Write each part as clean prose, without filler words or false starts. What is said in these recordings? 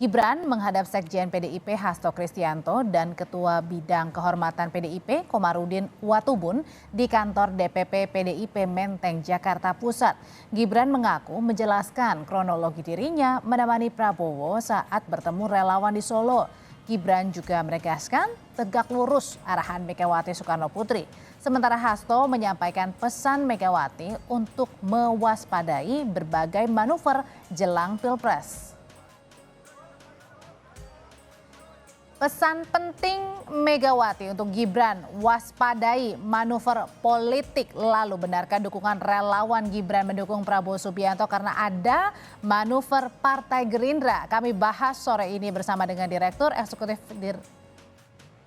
Gibran menghadap Sekjen PDIP Hasto Kristianto dan Ketua Bidang Kehormatan PDIP Komarudin Watubun di kantor DPP PDIP Menteng, Jakarta Pusat. Gibran mengaku menjelaskan kronologi dirinya menemani Prabowo saat bertemu relawan di Solo. Gibran juga menegaskan tegak lurus arahan Megawati Soekarno Putri. Sementara Hasto menyampaikan pesan Megawati untuk mewaspadai berbagai manuver jelang Pilpres. Pesan penting Megawati untuk Gibran, waspadai manuver politik. Lalu benarkah dukungan relawan Gibran mendukung Prabowo Subianto karena ada manuver Partai Gerindra? Kami bahas sore ini bersama dengan Direktur Eksekutif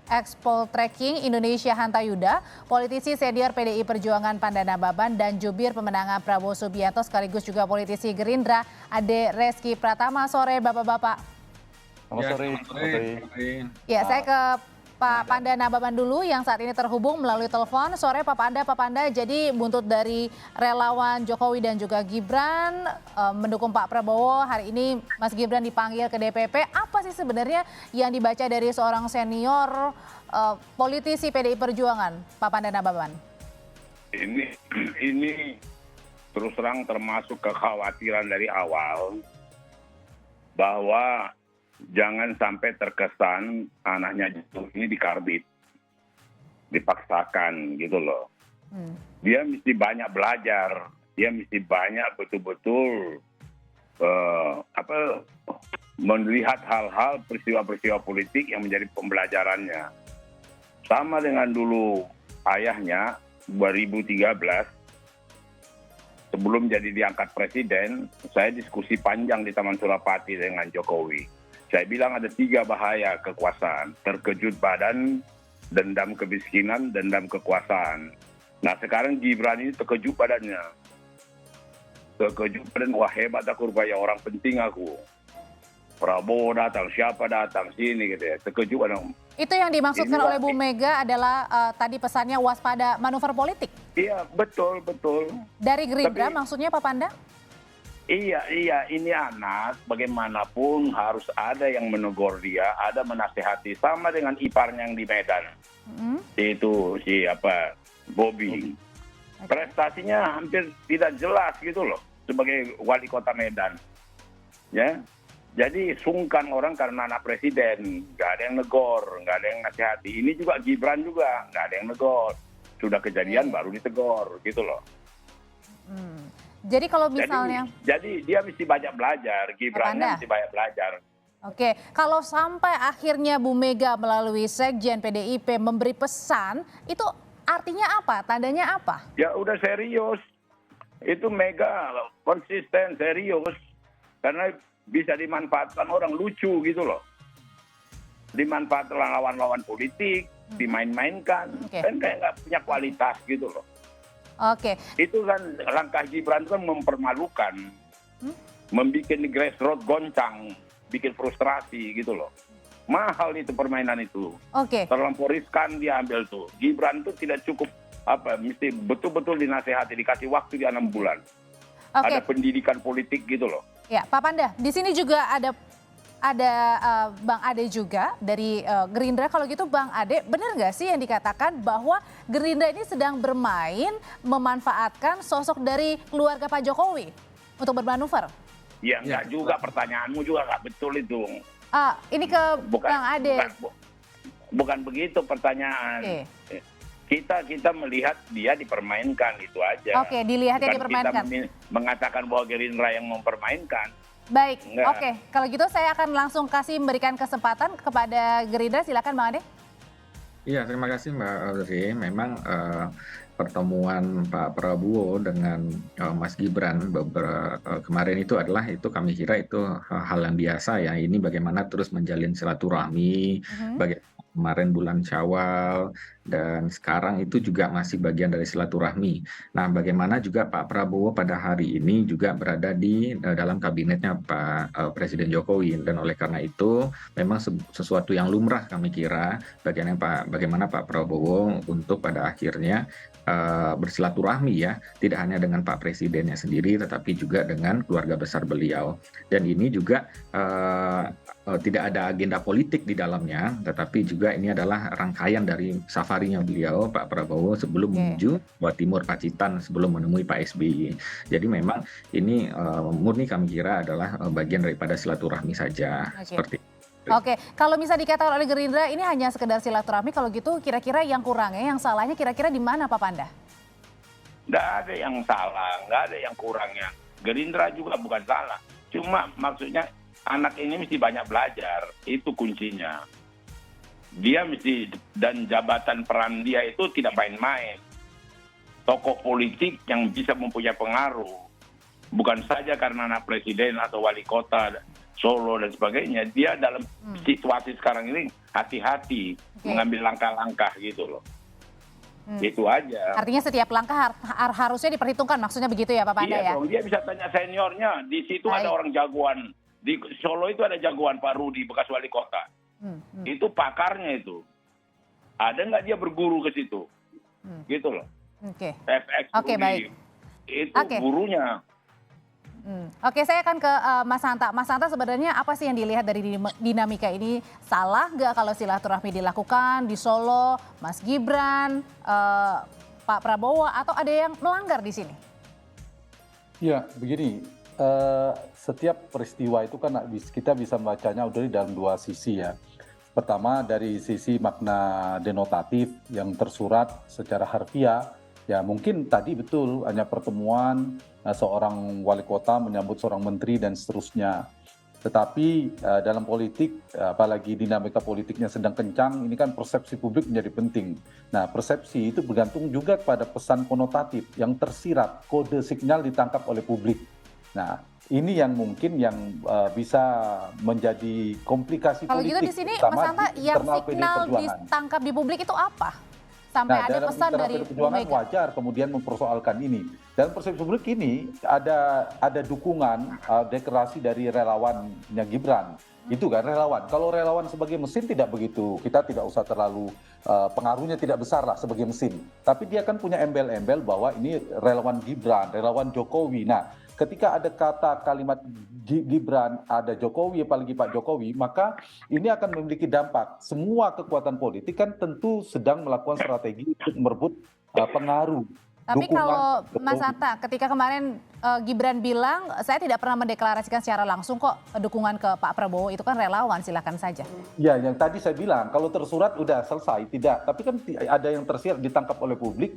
Expol Tracking Indonesia Hanta Yuda, politisi senior PDI Perjuangan Pandana Baban, dan jubir pemenangan Prabowo Subianto sekaligus juga politisi Gerindra Ade Reski Pratama. Sore Bapak-Bapak. Selamat sore. Ya, saya ke Pak Panda Nababan dulu yang saat ini terhubung melalui telepon. Sore Pak Panda, jadi buntut dari relawan Jokowi dan juga Gibran mendukung Pak Prabowo. Hari ini Mas Gibran dipanggil ke DPP. Apa sih sebenarnya yang dibaca dari seorang senior politisi PDI Perjuangan, Pak Panda Nababan? Ini terus terang termasuk kekhawatiran dari awal bahwa jangan sampai terkesan anaknya ini dikarbit, dipaksakan gitu loh. Dia mesti banyak belajar, dia mesti banyak betul-betul melihat hal-hal peristiwa-peristiwa politik yang menjadi pembelajarannya. Sama dengan dulu ayahnya 2013 sebelum jadi diangkat presiden, saya diskusi panjang di Taman Surapati dengan Jokowi. Saya bilang ada 3 bahaya kekuasaan, terkejut badan, dendam kemiskinan, dendam kekuasaan. Nah sekarang Gibran ini terkejut badannya. Terkejut badan, wah hebat aku rupanya orang penting aku. Prabowo datang, siapa datang, sini gitu ya, terkejut badan. Itu yang dimaksudkan oleh Bu Mega adalah tadi pesannya waspada manuver politik? Iya, betul. Dari Gerindra maksudnya Pak Panda? Iya, ini anak bagaimanapun harus ada yang menegur dia, ada menasehati, sama dengan iparnya yang di Medan. Itu Bobby. Prestasinya hampir tidak jelas gitu loh sebagai wali kota Medan. Ya. Jadi sungkan orang karena anak presiden, nggak ada yang negor, nggak ada yang nasihati. Ini juga Gibran juga, nggak ada yang negor. Sudah kejadian baru ditegor gitu loh. Jadi kalau misalnya... Jadi dia mesti banyak belajar, Gibrannya mesti banyak belajar. Oke, kalau sampai akhirnya Bu Mega melalui Sekjen PDIP memberi pesan, itu artinya apa? Tandanya apa? Ya udah serius. Itu Mega konsisten, serius. Karena bisa dimanfaatkan orang lucu gitu loh. Dimanfaatkan lawan-lawan politik, dimain-mainkan. Kan kayak nggak punya kualitas gitu loh. Oke. Itu kan langkah Gibran itu kan mempermalukan, membuat grassroots goncang, bikin frustrasi gitu loh. Mahal itu permainan itu. Oke. Terlampau riskan dia ambil tuh. Gibran itu tidak cukup mesti betul-betul dinasehati, dikasih waktu di 6 bulan. Ada pendidikan politik gitu loh. Ya, Pak Panda, di sini juga ada Bang Ade juga dari Gerindra. Kalau gitu Bang Ade, benar nggak sih yang dikatakan bahwa Gerindra ini sedang bermain memanfaatkan sosok dari keluarga Pak Jokowi untuk bermanuver? Ya enggak juga, pertanyaanmu juga nggak betul itu. Ini ke Bang Ade. Bukan begitu pertanyaan. Kita melihat dia dipermainkan, itu aja. Oke, dilihatnya dipermainkan. Kita mengatakan bahwa Gerindra yang mempermainkan. Baik, oke. Kalau gitu saya akan langsung memberikan kesempatan kepada Gerindra. Silakan Bang Ade. Iya, terima kasih Mbak Audrey. Memang pertemuan Pak Prabowo dengan Mas Gibran kemarin itu kami kira itu hal yang biasa ya. Ini bagaimana terus menjalin silaturahmi, bagaimana kemarin bulan Syawal, dan sekarang itu juga masih bagian dari silaturahmi. Nah, bagaimana juga Pak Prabowo pada hari ini juga berada di dalam kabinetnya Pak Presiden Jokowi, dan oleh karena itu memang sesuatu yang lumrah kami kira bagaimana Pak Prabowo untuk pada akhirnya bersilaturahmi ya, tidak hanya dengan Pak Presidennya sendiri tetapi juga dengan keluarga besar beliau. Dan ini juga tidak ada agenda politik di dalamnya, tetapi juga ini adalah rangkaian dari safarinya beliau, Pak Prabowo, sebelum Oke. menuju Jawa Timur, Pacitan, sebelum menemui Pak SBY. Jadi memang ini murni kami kira adalah bagian daripada silaturahmi saja, Oke. seperti Oke, kalau bisa dikatakan oleh Gerindra ini hanya sekedar silaturahmi, kalau gitu kira-kira yang kurangnya, yang salahnya kira-kira di mana Pak Panda? Nggak ada yang salah, nggak ada yang kurangnya. Gerindra juga bukan salah. Cuma maksudnya anak ini mesti banyak belajar, itu kuncinya. Dia mesti, dan jabatan peran dia itu tidak main-main. Tokoh politik yang bisa mempunyai pengaruh. Bukan saja karena anak presiden atau wali kota Solo dan sebagainya. Dia dalam situasi sekarang ini hati-hati mengambil langkah-langkah gitu loh. Itu aja. Artinya setiap langkah harusnya diperhitungkan, maksudnya begitu ya Pak Panda Iya ya? dong, dia bisa tanya seniornya. Di situ ada orang jagoan. Di Solo itu ada jagoan Pak Rudi, bekas wali kota. Itu pakarnya itu. Ada nggak dia berguru ke situ? Gitu loh. Oke. FX Oke, Rudi. baik. Itu Oke. gurunya. Oke, saya akan ke Mas Hanta. Mas Hanta, sebenarnya apa sih yang dilihat dari dinamika ini? Salah nggak kalau silaturahmi dilakukan di Solo, Mas Gibran, Pak Prabowo, atau ada yang melanggar di sini? Ya, begini, setiap peristiwa itu kan kita bisa membacanya dari dalam dua sisi ya. Pertama dari sisi makna denotatif yang tersurat secara harfiah, ya mungkin tadi betul hanya pertemuan seorang wali kota menyambut seorang menteri dan seterusnya. Tetapi dalam politik, apalagi dinamika politiknya sedang kencang, ini kan persepsi publik menjadi penting. Nah, persepsi itu bergantung juga kepada pesan konotatif yang tersirat, kode signal ditangkap oleh publik. Nah, ini yang mungkin yang bisa menjadi komplikasi Kalau politik. gitu di sini Mas Hanta, yang internal PDI signal Perjuangan. ditangkap di publik itu apa? Sampai ada dalam pesan internal dari PDI Bu Perjuangan Mega. wajar kemudian mempersoalkan ini. Dan persepsi publik ini ada dukungan deklarasi dari relawannya Gibran. Itu kan relawan. Kalau relawan sebagai mesin tidak begitu. Kita tidak usah terlalu pengaruhnya tidak besar lah sebagai mesin. Tapi dia kan punya embel-embel bahwa ini relawan Gibran, relawan Jokowi. Nah, ketika ada kata kalimat Gibran, ada Jokowi, apalagi Pak Jokowi, maka ini akan memiliki dampak. Semua kekuatan politik kan tentu sedang melakukan strategi untuk merebut pengaruh. Tapi dukungan kalau Mas Jokowi. Hanta, ketika kemarin Gibran bilang, saya tidak pernah mendeklarasikan secara langsung kok dukungan ke Pak Prabowo, itu kan relawan, silakan saja. Ya, yang tadi saya bilang, kalau tersurat udah selesai, tidak. Tapi kan ada yang tersirat ditangkap oleh publik,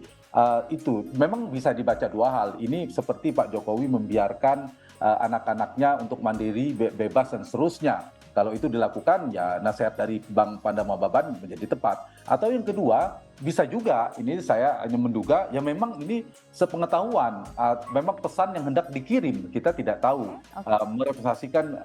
itu memang bisa dibaca dua hal. Ini seperti Pak Jokowi membiarkan anak-anaknya untuk mandiri, bebas dan seterusnya. Kalau itu dilakukan, ya nasihat dari Bang Panda Mababan menjadi tepat. Atau yang kedua, bisa juga, ini saya hanya menduga, ya memang ini sepengetahuan, memang pesan yang hendak dikirim, kita tidak tahu, merepresentasikan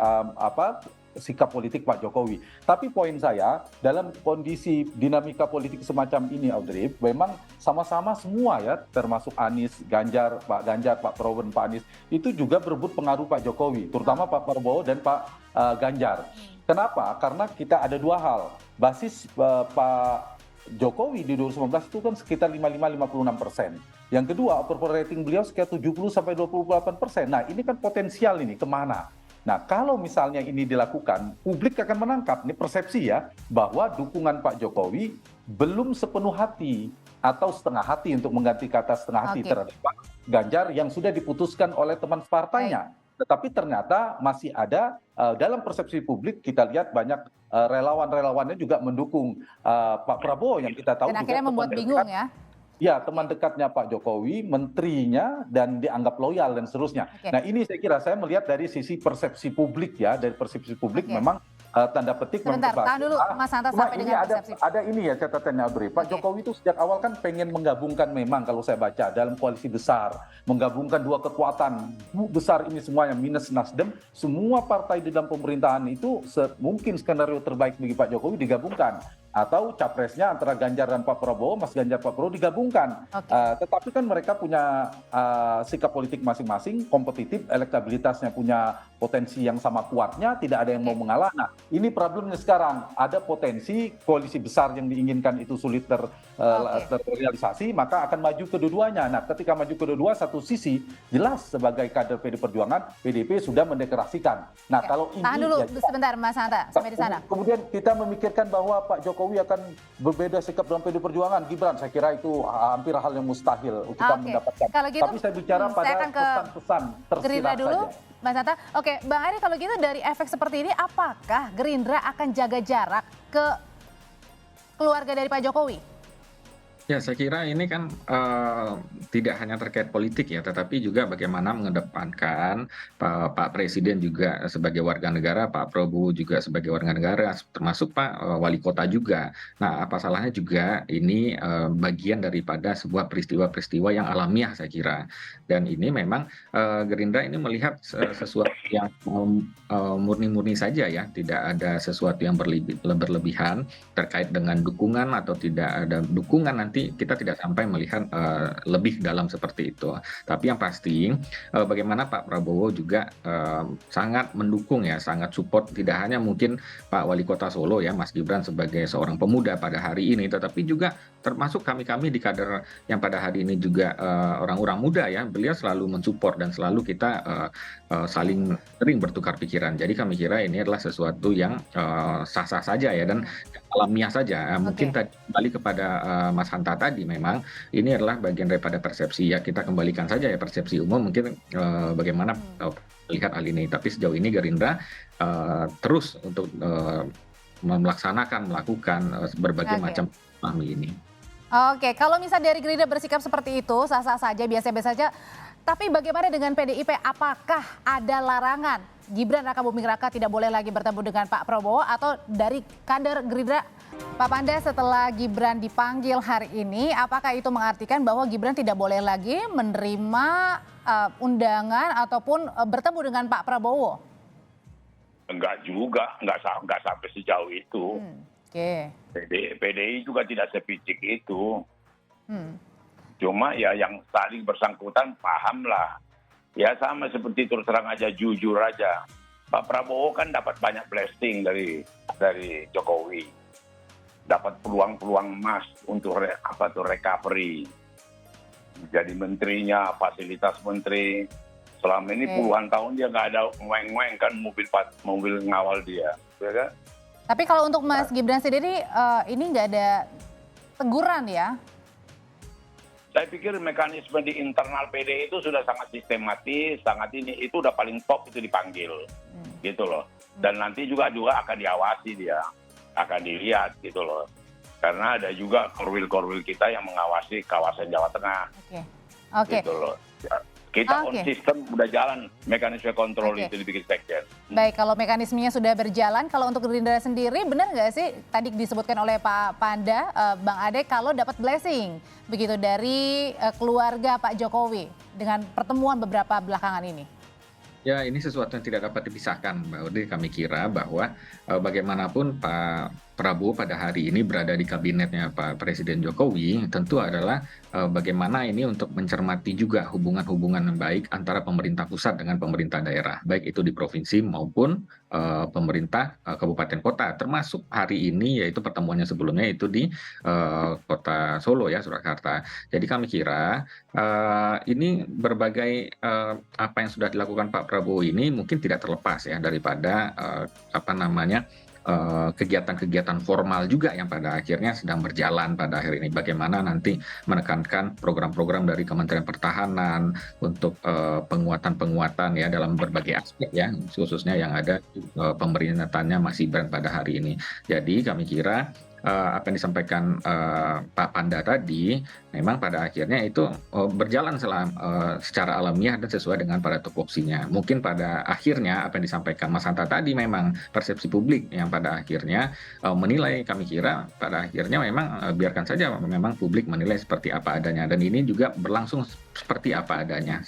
sikap politik Pak Jokowi. Tapi poin saya, dalam kondisi dinamika politik semacam ini, Audrey, memang sama-sama semua ya, termasuk Anies, Ganjar, Pak Prabowo dan Pak Anies, itu juga berebut pengaruh Pak Jokowi, terutama Pak Prabowo dan Pak Ganjar. Kenapa? Karena kita ada dua hal. Basis Pak Jokowi di 2019 itu kan sekitar 55-56%. Yang kedua, approval rating beliau sekitar 70-28%. Nah, ini kan potensial ini kemana? Nah, kalau misalnya ini dilakukan, publik akan menangkap, ini persepsi ya, bahwa dukungan Pak Jokowi belum sepenuh hati atau setengah hati, untuk mengganti kata setengah hati terhadap Pak Ganjar yang sudah diputuskan oleh teman partainya. Tetapi ternyata masih ada dalam persepsi publik, kita lihat banyak relawan-relawannya juga mendukung Pak Prabowo yang kita tahu Dan juga akhirnya membuat bingung ya. Ya, teman dekatnya Pak Jokowi, menterinya, dan dianggap loyal dan seterusnya. Nah, ini saya kira saya melihat dari sisi persepsi publik ya, dari persepsi publik memang tanda petik. Sebentar, tahan dulu Mas Hanta sampai dengan persepsi. Ada ini ya catatannya, Audrey. Pak Jokowi itu sejak awal kan pengen menggabungkan, memang kalau saya baca, dalam koalisi besar, menggabungkan dua kekuatan besar ini semuanya, minus Nasdem, semua partai di dalam pemerintahan itu mungkin skenario terbaik bagi Pak Jokowi digabungkan. atau capresnya antara Ganjar dan Pak Prabowo, Mas Ganjar Pak Prabowo digabungkan. Oke. Tetapi kan mereka punya sikap politik masing-masing, kompetitif, elektabilitasnya punya potensi yang sama kuatnya, tidak ada yang mau mengalah. Nah, ini problemnya sekarang. Ada potensi koalisi besar yang diinginkan itu sulit terrealisasi, maka akan maju kedua-duanya. Nah, ketika maju kedua-dua, satu sisi jelas sebagai kader PD Perjuangan, PDIP sudah mendeklarasikan. Nah, kalau ini tahan dulu sebentar Mas Hanta, sampai di sana. Kemudian kita memikirkan bahwa Pak Jokowi akan berbeda sikap dalam PD Perjuangan. Gibran, saya kira itu hampir hal yang mustahil kita mendapatkan. Kalau gitu, tapi saya bicara pada pesan-pesan tersirat dulu, saja. Mas Hanta. Oke, Bang Ari, kalau gitu dari efek seperti ini, apakah Gerindra akan jaga jarak ke keluarga dari Pak Jokowi? Ya, saya kira ini kan tidak hanya terkait politik ya, tetapi juga bagaimana mengedepankan Pak Presiden juga sebagai warga negara, Pak Prabowo juga sebagai warga negara, termasuk Pak Wali Kota juga. Nah, apa salahnya juga ini bagian daripada sebuah peristiwa-peristiwa yang alamiah saya kira. Dan ini memang Gerindra ini melihat sesuatu yang murni-murni saja ya, tidak ada sesuatu yang berlebihan terkait dengan dukungan atau tidak ada dukungan, nanti kita tidak sampai melihat lebih dalam seperti itu. Tapi yang pasti bagaimana Pak Prabowo juga sangat mendukung ya, sangat support, tidak hanya mungkin Pak Wali Kota Solo ya, Mas Gibran sebagai seorang pemuda pada hari ini, tetapi juga termasuk kami-kami di kader yang pada hari ini juga orang-orang muda ya, beliau selalu mensupport dan selalu kita saling sering bertukar pikiran. Jadi kami kira ini adalah sesuatu yang sah-sah saja ya, dan alamiah saja. Mungkin tadi kembali kepada Mas Hanta tadi, memang ini adalah bagian daripada persepsi ya, kita kembalikan saja ya persepsi umum mungkin bagaimana melihat hal ini. Tapi sejauh ini Gerindra terus untuk melakukan berbagai macam pahami ini. Oke, kalau misalnya dari Gerindra bersikap seperti itu, sah-sah saja, biasa-biasa saja. Tapi bagaimana dengan PDIP? Apakah ada larangan Gibran Raka Buming Raka tidak boleh lagi bertemu dengan Pak Prabowo, atau dari kader Gerindra? Pak Panda, setelah Gibran dipanggil hari ini, apakah itu mengartikan bahwa Gibran tidak boleh lagi menerima undangan ataupun bertemu dengan Pak Prabowo? Enggak juga, enggak sampai sejauh itu. Oke. PDI juga tidak sepicik itu. Cuma ya yang saling bersangkutan pahamlah. Ya sama seperti terus terang aja, jujur aja. Pak Prabowo kan dapat banyak blessing dari Jokowi. Dapat peluang-peluang emas untuk recovery. Jadi menterinya, fasilitas menteri. Selama ini puluhan tahun dia nggak ada ngweng-ngweng kan mobil ngawal dia. Ya kan? Tapi kalau untuk Mas Gibran sendiri ini nggak ada teguran ya? Saya pikir mekanisme di internal PD itu sudah sangat sistematis, sangat ini, itu udah paling top itu dipanggil, gitu loh. Dan nanti juga akan diawasi dia, akan dilihat gitu loh. Karena ada juga korwil-korwil kita yang mengawasi kawasan Jawa Tengah, gitu loh. Ya. Kita on sistem udah jalan, mekanisme kontrol itu dibikin sekjen. Baik, kalau mekanismenya sudah berjalan, kalau untuk Gerindra sendiri benar nggak sih tadi disebutkan oleh Pak Panda, Bang Ade, kalau dapat blessing begitu dari keluarga Pak Jokowi dengan pertemuan beberapa belakangan ini? Ya, ini sesuatu yang tidak dapat dipisahkan, Mbak Ode. Kami kira bahwa bagaimanapun Pak Prabowo pada hari ini berada di kabinetnya Pak Presiden Jokowi, tentu adalah bagaimana ini untuk mencermati juga hubungan-hubungan yang baik antara pemerintah pusat dengan pemerintah daerah, baik itu di provinsi maupun pemerintah kabupaten kota, termasuk hari ini yaitu pertemuannya sebelumnya itu di kota Solo ya, Surakarta. Jadi kami kira ini berbagai apa yang sudah dilakukan Pak Prabowo ini mungkin tidak terlepas ya daripada kegiatan-kegiatan formal juga yang pada akhirnya sedang berjalan pada akhir ini. Bagaimana nanti menekankan program-program dari Kementerian Pertahanan untuk penguatan-penguatan ya dalam berbagai aspek ya, khususnya yang ada pemerintahannya Mas Gibran pada hari ini. Jadi kami kira apa yang disampaikan Pak Panda tadi memang pada akhirnya itu berjalan secara alamiah dan sesuai dengan pada tupoksinya. Mungkin pada akhirnya apa yang disampaikan Mas Hanta tadi memang persepsi publik yang pada akhirnya menilai, kami kira pada akhirnya memang biarkan saja memang publik menilai seperti apa adanya, dan ini juga berlangsung seperti apa adanya.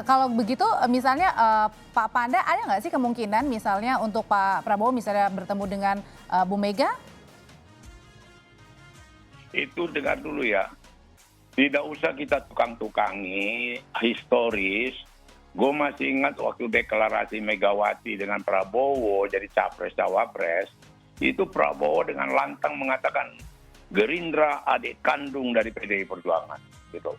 Kalau begitu misalnya Pak Panda ada nggak sih kemungkinan misalnya untuk Pak Prabowo misalnya bertemu dengan Bu Mega? Itu dengar dulu ya. Tidak usah kita tukang-tukangi historis. Gue masih ingat waktu deklarasi Megawati dengan Prabowo jadi capres-cawapres, itu Prabowo dengan lantang mengatakan Gerindra adik kandung dari PDI Perjuangan, gitu.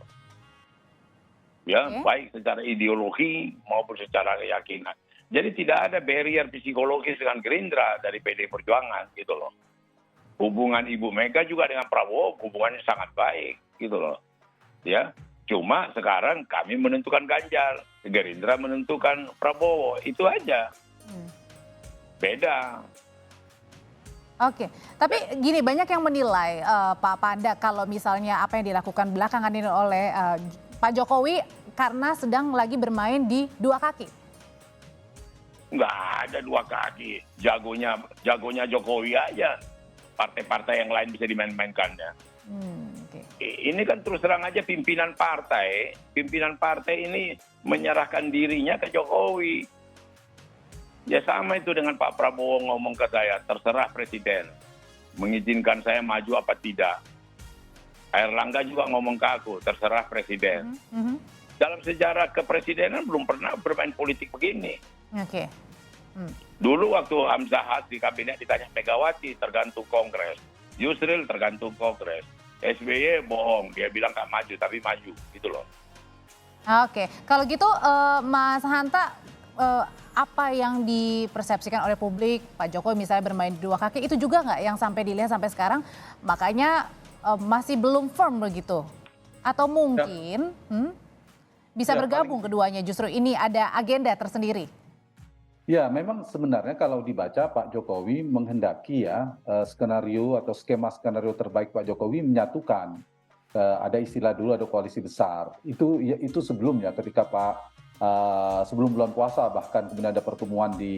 Ya, baik secara ideologi maupun secara keyakinan. Jadi tidak ada barrier psikologis dengan Gerindra dari PDI Perjuangan, gitu loh. Hubungan Ibu Mega juga dengan Prabowo hubungannya sangat baik, gitu loh. Ya, cuma sekarang kami menentukan Ganjar, Gerindra menentukan Prabowo, itu aja. Beda. Oke, tapi gini banyak yang menilai Pak Panda kalau misalnya apa yang dilakukan belakangan ini oleh Pak Jokowi karena sedang lagi bermain di dua kaki. Nggak ada dua kaki, jagonya Jokowi aja. Partai-partai yang lain bisa dimain-mainkannya. Okay. Ini kan terus terang aja pimpinan partai ini menyerahkan dirinya ke Jokowi. Ya sama itu dengan Pak Prabowo ngomong ke saya, terserah Presiden mengizinkan saya maju apa tidak. Airlangga juga ngomong ke aku, terserah Presiden. Dalam sejarah kepresidenan belum pernah bermain politik begini. Oke. Dulu waktu Hamzahas di kabinet ditanya Megawati tergantung Kongres, Yusril tergantung Kongres, SBY bohong, dia bilang nggak maju tapi maju, gitu loh. Oke, kalau gitu Mas Hanta apa yang dipersepsikan oleh publik Pak Jokowi misalnya bermain di dua kaki itu juga nggak yang sampai dilihat sampai sekarang makanya masih belum firm begitu atau mungkin bisa bergabung keduanya justru ini ada agenda tersendiri. Ya, memang sebenarnya kalau dibaca Pak Jokowi menghendaki ya skenario atau skema skenario terbaik Pak Jokowi menyatukan ada istilah dulu ada koalisi besar. Itu sebelumnya ketika sebelum bulan puasa bahkan kemudian ada pertemuan di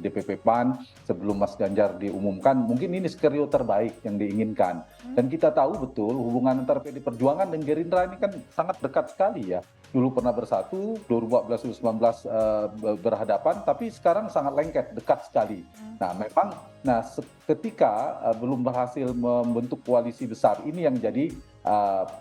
DPP PAN sebelum Mas Ganjar diumumkan mungkin ini skenario terbaik yang diinginkan. Dan kita tahu betul hubungan antara PD Perjuangan dan Gerindra ini kan sangat dekat sekali ya. Dulu pernah bersatu, 2014-2019 berhadapan, tapi sekarang sangat lengket, dekat sekali. Nah memang, ketika belum berhasil membentuk koalisi besar, ini yang jadi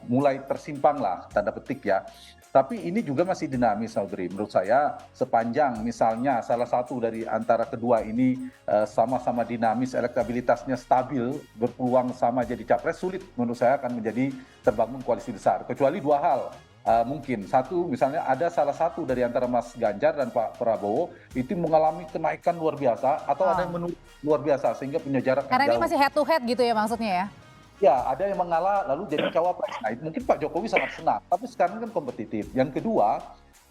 mulai tersimpang lah, tanda petik ya. Tapi ini juga masih dinamis, Audrey. Menurut saya sepanjang misalnya salah satu dari antara kedua ini sama-sama dinamis, elektabilitasnya stabil, berpeluang sama jadi capres, sulit menurut saya akan menjadi terbangun koalisi besar. Kecuali dua hal. Mungkin satu misalnya ada salah satu dari antara Mas Ganjar dan Pak Prabowo itu mengalami kenaikan luar biasa atau ada yang menurun luar biasa sehingga punya jarak karena yang jauh. Ini masih head to head gitu ya maksudnya ya? Ya, ada yang mengalah lalu jadi cawapres. Nah, mungkin Pak Jokowi sangat senang, tapi sekarang kan kompetitif. Yang kedua,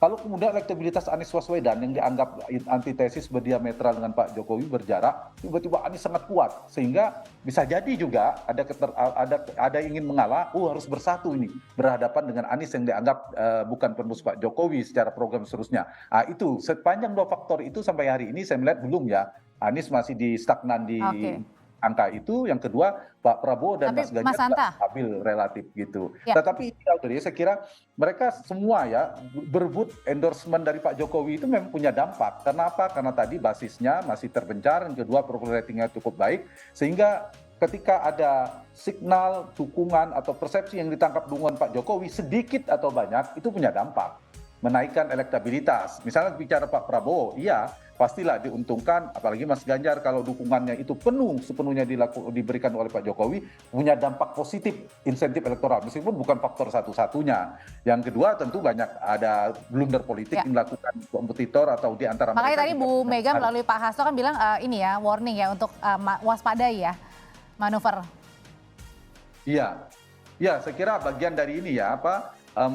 kalau kemudian elektabilitas Anies Baswedan yang dianggap antitesis berdiametral dengan Pak Jokowi berjarak, tiba-tiba Anies sangat kuat sehingga bisa jadi juga ada yang ingin mengalah, harus bersatu ini berhadapan dengan Anies yang dianggap bukan penerus Pak Jokowi secara program seterusnya. Itu sepanjang dua faktor itu sampai hari ini saya melihat belum ya. Anies masih di stagnan di angka itu. Yang kedua Pak Prabowo dan Mas Ganjar stabil relatif gitu. Ya. Tetapi saya kira mereka semua ya berebut endorsement dari Pak Jokowi itu memang punya dampak. Kenapa? Karena tadi basisnya masih terbencar, yang kedua approval ratingnya cukup baik, sehingga ketika ada signal dukungan atau persepsi yang ditangkap dukungan Pak Jokowi sedikit atau banyak itu punya dampak menaikkan elektabilitas. Misalnya bicara Pak Prabowo, iya pastilah diuntungkan, apalagi Mas Ganjar kalau dukungannya itu sepenuhnya diberikan oleh Pak Jokowi, punya dampak positif insentif elektoral, meskipun bukan faktor satu-satunya. Yang kedua tentu banyak ada blunder politik yang dilakukan kompetitor atau di antara mereka. Makanya tadi Bu Mega melalui Pak Hasto kan bilang ini ya warning ya untuk waspadai ya manuver. Iya, saya kira bagian dari ini ya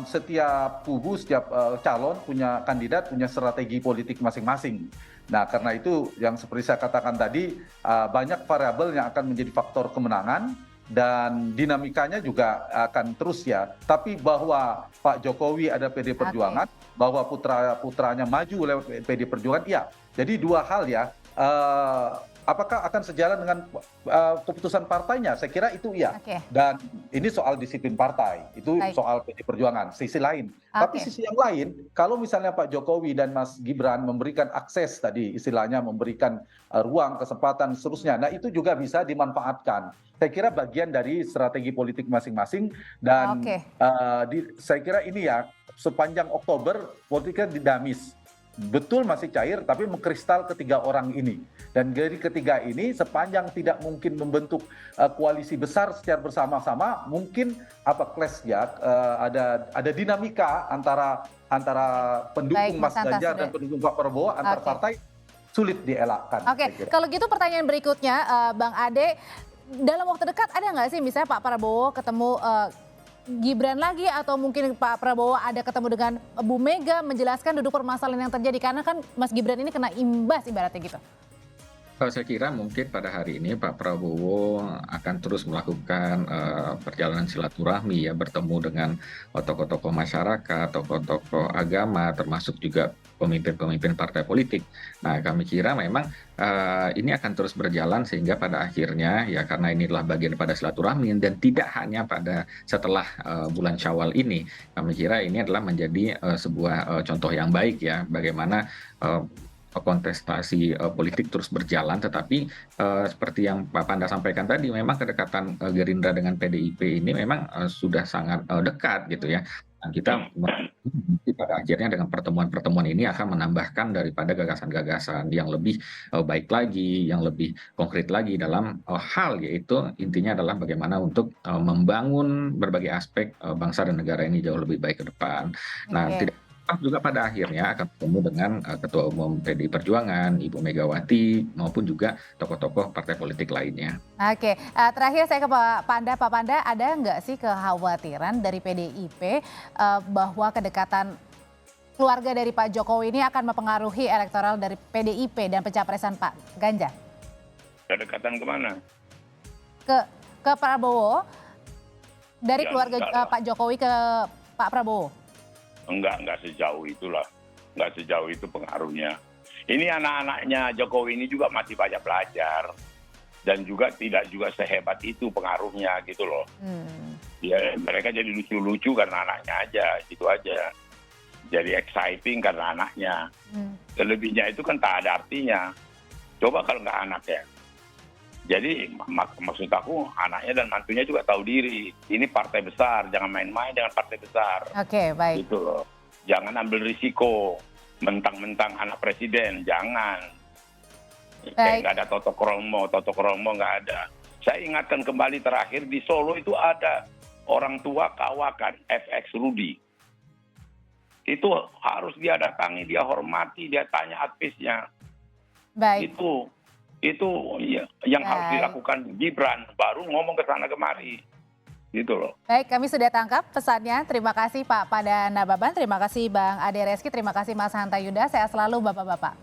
setiap kubu, setiap calon punya kandidat, punya strategi politik masing-masing. Nah, karena itu yang seperti saya katakan tadi, banyak variabel yang akan menjadi faktor kemenangan dan dinamikanya juga akan terus ya. Tapi bahwa Pak Jokowi ada PD Perjuangan, bahwa putranya maju lewat PD Perjuangan, iya. Jadi dua hal ya. apakah akan sejalan dengan keputusan partainya? Saya kira itu iya. Oke. Dan ini soal disiplin partai, itu Baik. soal PD Perjuangan. Sisi lain, tapi Oke. sisi yang lain, kalau misalnya Pak Jokowi dan Mas Gibran memberikan akses tadi, istilahnya memberikan ruang, kesempatan, seterusnya. Nah itu juga bisa dimanfaatkan. Saya kira bagian dari strategi politik masing-masing dan Oke. saya kira ini ya sepanjang Oktober politiknya dinamis. Betul masih cair, tapi mengkristal ketiga orang ini. Dan dari ketiga ini, sepanjang tidak mungkin membentuk koalisi besar secara bersama-sama, mungkin clash ya, ada dinamika antara pendukung Baik, Mas Mas Hanta, Ganjar dan sudah. pendukung Pak Prabowo antar Oke. partai sulit dielakkan. Oke, saya kira. kalau gitu pertanyaan berikutnya, Bang Ade, dalam waktu dekat ada nggak sih misalnya Pak Prabowo ketemu Gibran lagi atau mungkin Pak Prabowo ada ketemu dengan Bu Mega menjelaskan duduk permasalahan yang terjadi karena kan Mas Gibran ini kena imbas ibaratnya gitu. Saya kira mungkin pada hari ini Pak Prabowo akan terus melakukan perjalanan silaturahmi ya, bertemu dengan tokoh-tokoh masyarakat, tokoh-tokoh agama, termasuk juga pemimpin-pemimpin partai politik. Nah, kami kira memang ini akan terus berjalan sehingga pada akhirnya ya, karena ini adalah bagian pada silaturahmi dan tidak hanya pada setelah bulan Syawal ini, kami kira ini adalah menjadi sebuah contoh yang baik ya, bagaimana kontestasi politik terus berjalan, tetapi seperti yang Pak Panda sampaikan tadi, memang kedekatan Gerindra dengan PDIP ini memang sudah sangat dekat gitu ya. Dan kita pada akhirnya dengan pertemuan-pertemuan ini akan menambahkan daripada gagasan-gagasan yang lebih baik lagi, yang lebih konkret lagi dalam hal, yaitu intinya adalah bagaimana untuk membangun berbagai aspek bangsa dan negara ini jauh lebih baik ke depan. Nah, Oke. tidak juga pada akhirnya akan bertemu dengan Ketua Umum PDI Perjuangan, Ibu Megawati, maupun juga tokoh-tokoh partai politik lainnya. Oke, terakhir saya ke Pak Panda. Pak Panda, ada nggak sih kekhawatiran dari PDIP bahwa kedekatan keluarga dari Pak Jokowi ini akan mempengaruhi elektoral dari PDIP dan pencapresan Pak Ganjar? Kedekatan kemana? Ke Prabowo, dari Ya, keluarga enggak lah. Pak Jokowi ke Pak Prabowo? Enggak sejauh itulah. Enggak sejauh itu pengaruhnya. Ini anak-anaknya Jokowi ini juga masih banyak belajar. Dan juga tidak juga sehebat itu pengaruhnya gitu loh. Ya, mereka jadi lucu-lucu karena anaknya aja, gitu aja. Jadi exciting karena anaknya. Selebihnya itu kan tak ada artinya. Coba kalau nggak anaknya. Jadi maksud aku anaknya dan mantunya juga tahu diri. Ini partai besar, jangan main-main dengan partai besar. Oke, baik. Gitu loh. Jangan ambil risiko mentang-mentang anak presiden, jangan. Baik. Kayak nggak ada Toto Kromo nggak ada. Saya ingatkan kembali terakhir di Solo itu ada orang tua kawakan FX Rudi. Itu harus dia datangi, dia hormati, dia tanya advisnya. Baik. Itu ya, yang harus Baik. dilakukan Gibran, baru ngomong ke sana kemari. Gitu loh. Baik, kami sudah tangkap pesannya. Terima kasih Pak Panda Nababan, terima kasih Bang Ade Reski, terima kasih Mas Hanta Yuda. Sehat selalu Bapak-Bapak.